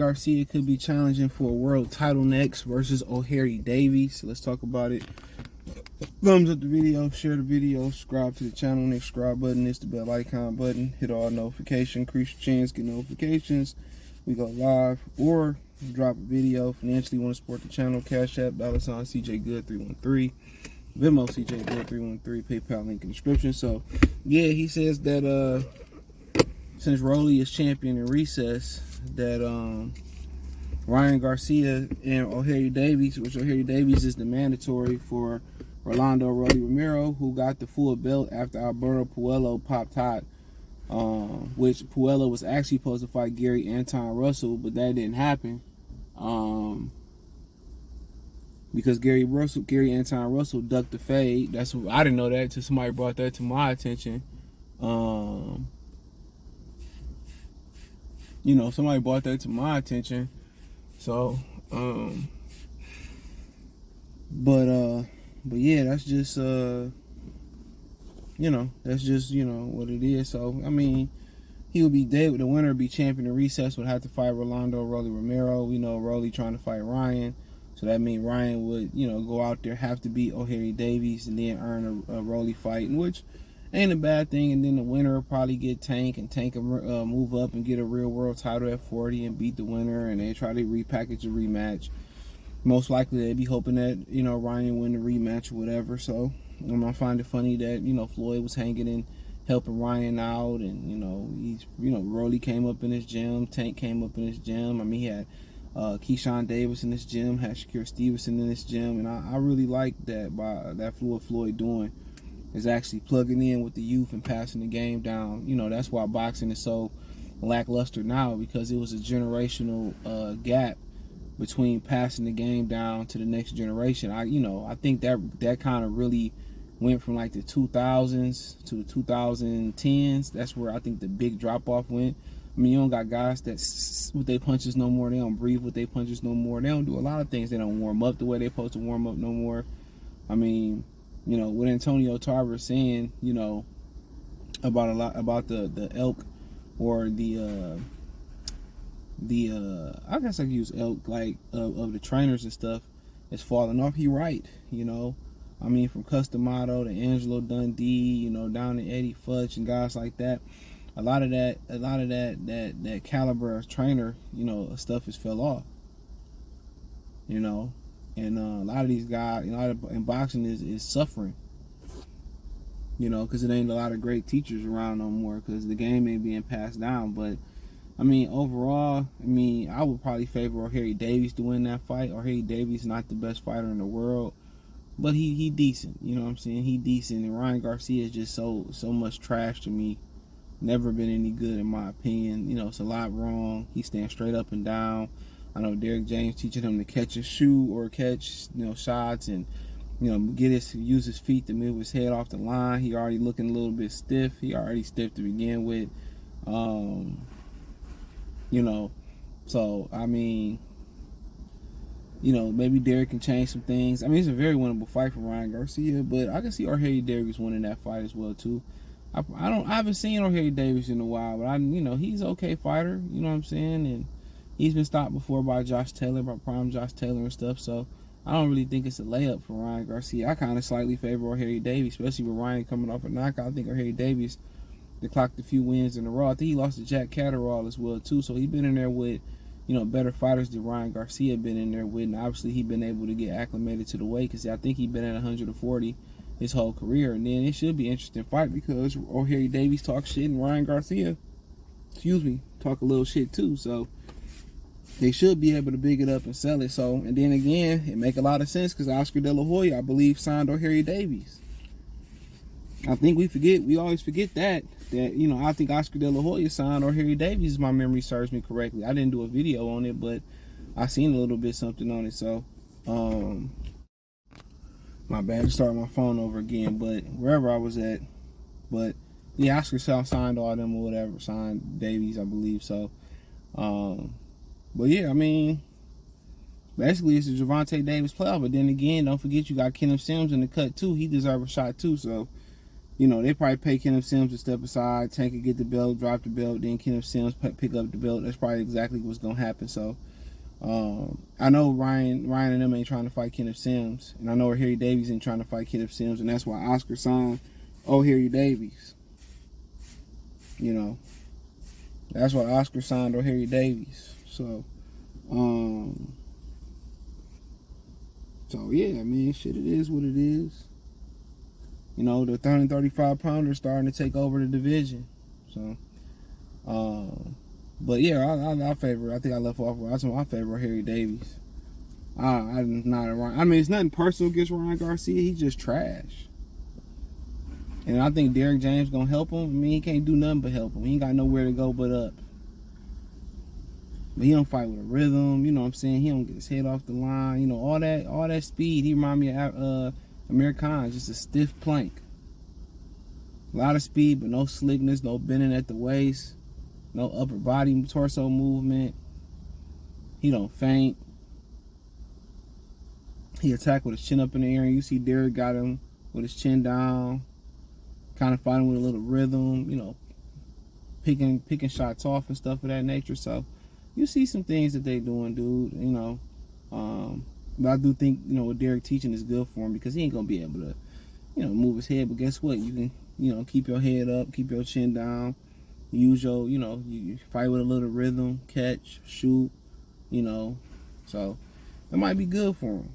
Garcia could be challenging for a world title next versus Ohara Davies. So let's talk about it. Thumbs up the video, share the video, subscribe to the channel. Next subscribe button is the bell icon button. Hit all notifications, increase your chance, get notifications. We go live or drop a video. Financially want to support the channel, Cash App, $ CJ Good 313. Venmo CJ Good 313, PayPal link in the description. So yeah, he says that since Rolly is champion in recess, that Ryan Garcia and Ohara Davies, which Ohara Davies is the mandatory for Rolando Rolly Romero, who got the full belt after Alberto Puello popped hot, which Puello was actually supposed to fight Gary Anton Russell, but that didn't happen because Gary Anton Russell ducked the fade. That's what, I didn't know that until somebody brought that to my attention. You know, somebody brought that to my attention. So, but yeah, that's just, you know, that's just, you know, what it is. So, I mean, he would be dead. The winner would be champion in recess, would have to fight Rolando Rolly Romero. We know Rolly trying to fight Ryan. So that means Ryan would, you know, go out there, have to beat Ohara Davies and then earn a Rolly fight, which ain't a bad thing. And then the winner will probably get Tank, and Tank will move up and get a real world title at 40 and beat the winner, and they try to repackage a rematch. Most likely they'd be hoping that, you know, Ryan win the rematch or whatever. So I find it funny that, you know, Floyd was hanging and helping Ryan out, and, you know, Rolly came up in his gym, Tank came up in his gym. I mean, he had Keyshawn Davis in this gym, had Shakir Stevenson in this gym, and I really like that Floyd doing is actually plugging in with the youth and passing the game down. You know, that's why boxing is so lackluster now, because it was a generational gap between passing the game down to the next generation. I think that kind of really went from like the 2000s to the 2010s. That's where I think the big drop off went. I mean, you don't got guys that with their punches no more. They don't breathe with their punches no more. They don't do a lot of things. They don't warm up the way they're supposed to warm up no more. I mean, you know, what Antonio Tarver is saying, you know, about the elk, or the I guess I could use elk, like of the trainers and stuff, is falling off. He right, you know. I mean, from Customato to Angelo Dundee, you know, down to Eddie Futch and guys like that. A lot of that caliber of trainer, you know, stuff has fell off. You know, and a lot of these guys, you know, in boxing is suffering. You know, because it ain't a lot of great teachers around no more, because the game ain't being passed down. But I mean, overall, I mean, I would probably favor Ohara Davies to win that fight. Ohara Davies not the best fighter in the world, but he decent. You know what I'm saying? He decent. And Ryan Garcia is just so much trash to me. Never been any good in my opinion. You know, it's a lot wrong. He stands straight up and down. I know Derrick James teaching him to catch and shoot, or catch, you know, shots, and, you know, use his feet to move his head off the line. He already looking a little bit stiff. He already stiff to begin with. You know, so I mean, you know, maybe Derrick can change some things. I mean, it's a very winnable fight for Ryan Garcia, but I can see Ohara Davies winning that fight as well too. I haven't seen Ohara Davies in a while, but you know, he's an okay fighter. You know what I'm saying? And he's been stopped before by Josh Taylor, by prime Josh Taylor and stuff. So I don't really think it's a layup for Ryan Garcia. I kind of slightly favor Ohara Davies, especially with Ryan coming off a knockout. I think Ohara Davies, they clocked a few wins in a row. I think he lost to Jack Catterall as well too. So he's been in there with, you know, better fighters than Ryan Garcia been in there with, and obviously he's been able to get acclimated to the weight, because I think he's been at 140 his whole career. And then it should be an interesting fight, because Ohara Davies talk shit and Ryan Garcia, talk a little shit too. So they should be able to big it up and sell it. So, and then again, it make a lot of sense, because Oscar De La Hoya, I believe, signed Ohara Davies. I think we always forget that, you know, I think Oscar De La Hoya signed Ohara Davies, if my memory serves me correctly. I didn't do a video on it, but I seen a little bit something on it. So, my bad, to start my phone over again, but wherever I was at, but yeah, Oscar signed all them or whatever, signed Davies, I believe. So, but yeah, I mean, basically it's a Gervonta Davis playoff. But then again, don't forget you got Kenneth Sims in the cut too. He deserves a shot too. So, You know, they probably pay Kenneth Sims to step aside, Tank could get the belt, drop the belt, then Kenneth Sims pick up the belt. That's probably exactly what's gonna happen. So I know Ryan and them ain't trying to fight Kenneth Sims, and I know Harry Davies ain't trying to fight Kenneth Sims, and that's why Oscar signed Harry Davies. You know, that's why Oscar signed Harry Davies. So, yeah, I mean, shit, it is what it is. You know, the 135 pounder starting to take over the division. So, but yeah, I favor. I think I left off. I favor Harry Davies. I'm not. I mean, it's nothing personal against Ryan Garcia. He's just trash. And I think Derrick James gonna help him. I mean, he can't do nothing but help him. He ain't got nowhere to go but up. But he don't fight with a rhythm. You know what I'm saying? He don't get his head off the line. You know, all that speed. He remind me of Amir Khan, just a stiff plank. A lot of speed, but no slickness, no bending at the waist, no upper body torso movement. He don't feint. He attacked with his chin up in the air, and you see Derrick got him with his chin down, kind of fighting with a little rhythm, you know, picking shots off and stuff of that nature. So you see some things that they doing, dude, you know. But I do think, you know, what Derrick teaching is good for him because he ain't going to be able to, you know, move his head. But guess what? You can, you know, keep your head up, keep your chin down, use your, you know, you fight with a little rhythm, catch, shoot, you know. So it might be good for him.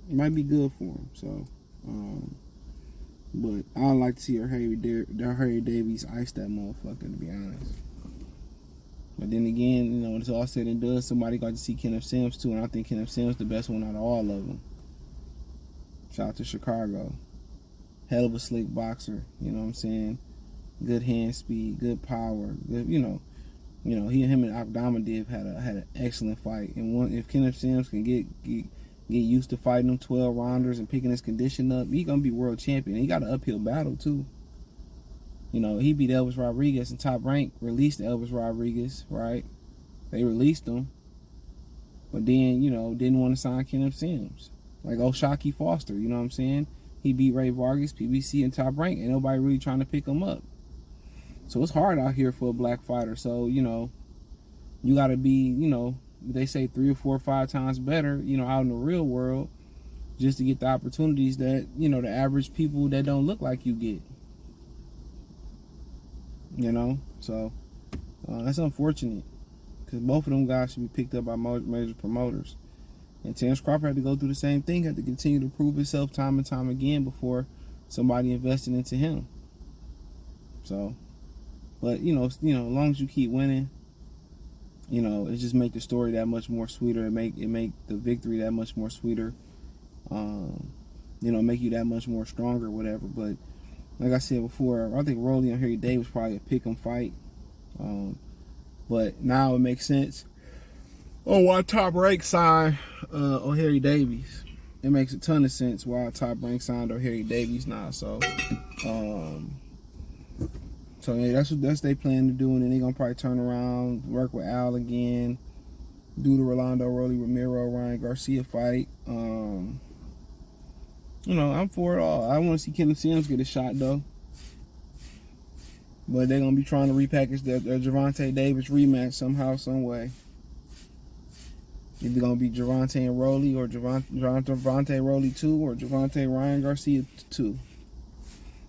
It might be good for him. So, but I'd like to see Harry Davies ice that motherfucker, to be honest. But then again, you know, when it's all said and done, somebody got to see Kenneth Sims too, and I think Kenneth Sims the best one out of all of them. Shout out to Chicago. Hell of a slick boxer, you know what I'm saying? Good hand speed, good power, good, you know, him and Abdamadiv had an excellent fight. And if Kenneth Sims can get used to fighting them 12 rounders and picking his condition up, he gonna be world champion. He got an uphill battle too. You know, he beat Elvis Rodriguez in Top Rank, released Elvis Rodriguez, right? They released him. But then, you know, didn't want to sign Kenneth Sims. Like O'Shaquie Foster, you know what I'm saying? He beat Ray Vargas, PBC, in Top Rank, and nobody really trying to pick him up. So it's hard out here for a black fighter. So, you know, you got to be, you know, they say 3 or 4 or 5 times better, you know, out in the real world just to get the opportunities that, you know, the average people that don't look like you get. You know, so that's unfortunate because both of them guys should be picked up by major promoters. And Terrence Crawford had to go through the same thing, had to continue to prove himself time and time again before somebody invested into him. So, but you know, as long as you keep winning, you know, it just make the story that much more sweeter. It make the victory that much more sweeter. You know, make you that much more stronger, whatever. But like I said before, I think Rolly and Harry Davies probably a pick 'em fight. But now it makes sense on why Top Rank signed Harry Davies. It makes a ton of sense why Top Rank signed Harry Davies now. So, yeah, that's they plan to do, and then they're gonna probably turn around, work with Al again, do the Rolando Rolly Romero Ryan Garcia fight. You know, I'm for it all. I want to see Kenneth Sims get a shot though, but they're gonna be trying to repackage their Gervonta Davis rematch somehow, some way. Either gonna be Gervonta and Rolly, or Gervonta Rolly 2, or Gervonta Ryan Garcia 2.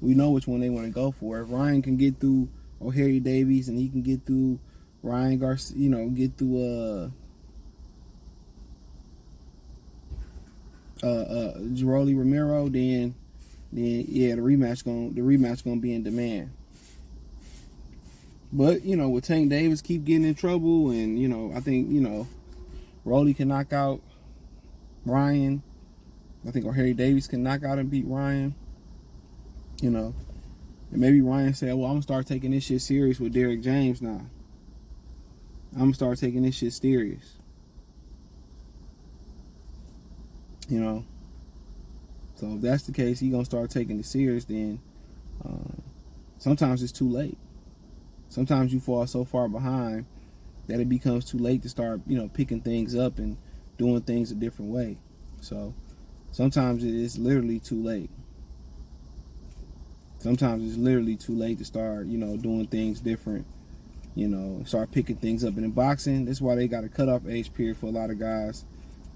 We know which one they want to go for. If Ryan can get through Harry Davies and he can get through Ryan Garcia, you know, get through Rolly Romero, then yeah, the rematch gonna be in demand. But you know, with Tank Davis keep getting in trouble, and you know, I think, you know, Rolly can knock out Ryan. I think Harry Davies can knock out and beat Ryan. You know, and maybe Ryan said, well, I'm gonna start taking this shit serious with Derrick James now. I'm gonna start taking this shit serious. You know, so if that's the case, he gonna start taking it serious. Then sometimes it's too late. Sometimes you fall so far behind that it becomes too late to start, you know, picking things up and doing things a different way. So sometimes it is literally too late. sometimes it's literally too late to start, doing things different, start picking things up. And in boxing, that's why they got a cutoff age period for a lot of guys.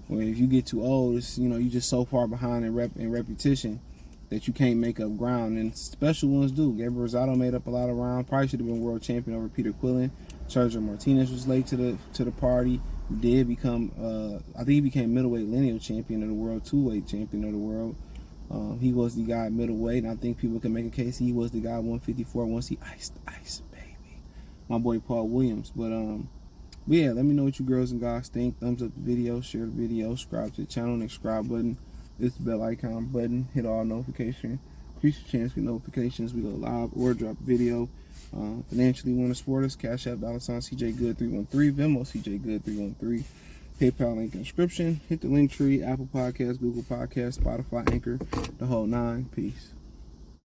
Where if you get too old, it's, you just so far behind in repetition that you can't make up ground. And special ones do. Gabriel Rosado made up a lot of rounds. Probably should have been world champion over Peter Quillen. Sergio Martinez was late to the party. He did become, I think he became middleweight lineal champion of the world, two-weight champion of the world. He was the guy at middleweight, and I think people can make a case he was the guy at 154 once he iced, baby. My boy Paul Williams. But yeah, let me know what you girls and guys think. Thumbs up the video, share the video, subscribe to the channel, and the subscribe button. It's the bell icon button. Hit all notifications. Increase your chance to get notifications. We go live or drop video. Financially want to support us? Cash App, $CJ Good 313, Venmo CJ Good 313. PayPal link in the description. Hit the link tree, Apple Podcasts, Google Podcasts, Spotify, Anchor, the whole 9. Peace.